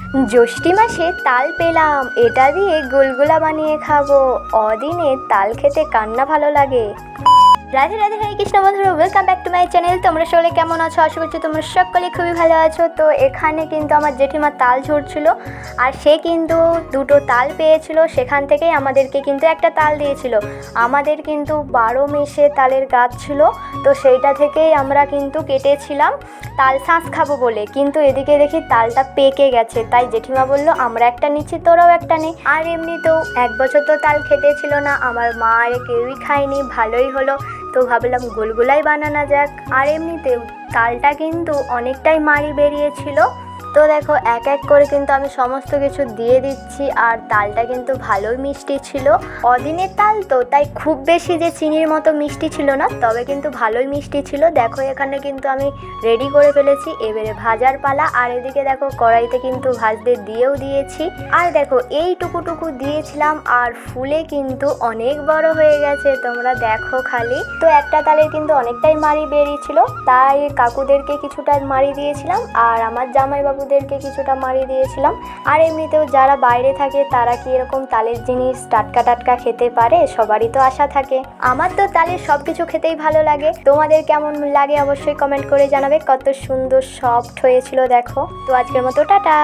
জ্যৈষ্ঠী মাসে তাল পেলাম, এটা দিয়ে গুলগুলা বানিয়ে খাবো। অদিনে তাল খেতে কান্না ভালো লাগে। রাধে রাধে, হরে কৃষ্ণ বন্ধুরা, welcome back to my channel. তোমরা সকলে কেমন আছো? আশা করছি তোমরা সকলে খুবই ভালো আছো। তো এখানে কিন্তু আমার জেঠিমা তাল ঝরছিল, আর সে কিন্তু দুটো তাল পেয়েছিল, সেখান থেকেই আমাদেরকে কিন্তু একটা তাল দিয়েছিল। আমাদের কিন্তু 12 মেশে তালের গাছ ছিল, তো সেইটা থেকেই আমরা কিন্তু কেটেছিলাম তাল শাঁস খাবো বলে। কিন্তু এদিকে দেখি তালটা পেকে গেছে, তাই জেঠিমা বললো আমরা একটা নিচ্ছি, তোরাও একটা নে। আর এমনিতেও 1 বছর তো তাল খেতে ছিল না, আমার মা আর কেউই খায়নি, ভালোই হলো। তো ভাবলাম গুলগুলাই বানানো যাক। আর এমনিতেও তালটা কিন্তু অনেকটাই মাড়ি বেরিয়েছিল। তো দেখো এক এক করে কিন্তু আমি সমস্ত কিছু দিয়ে দিচ্ছি, আর তালটা কিন্তু ভালোই মিষ্টি ছিল। অদিনের তাল তো, তাই খুব বেশি যে চিনির মতো মিষ্টি ছিল না, তবে কিন্তু ভালোই মিষ্টি ছিল। দেখো এখানে কিন্তু আমি রেডি করে ফেলেছি, এবারে ভাজার পালা। আর এদিকে দেখো কড়াইতে কিন্তু ভাজতে দিয়েও দিয়েছি। আর দেখো এইটুকু দিয়েছিলাম, আর ফুলে কিন্তু অনেক বড় হয়ে গেছে, তোমরা দেখো খালি। তো একটা তালের কিন্তু অনেকটাই মাড়ি বেরিয়েছিল, তাই কাকুদেরকে কিছুটা মাড়ি দিয়েছিলাম, আর আমার জামাইবাবুদেরকে কিছুটা মাড়ি দিয়েছিলাম। আর এমনিতেও যারা বাইরে থাকে তারা কি এরকম তালের জিনিস টাটকা টাটকা খেতে পারে? সবারই তো আশা থাকে। আমার তো তালের সব কিছু খেতেই ভালো লাগে। তোমাদের কেমন লাগে অবশ্যই কমেন্ট করে জানাবে। কত সুন্দর সফট হয়েছিল দেখো। তো আজকের মতো টাটা।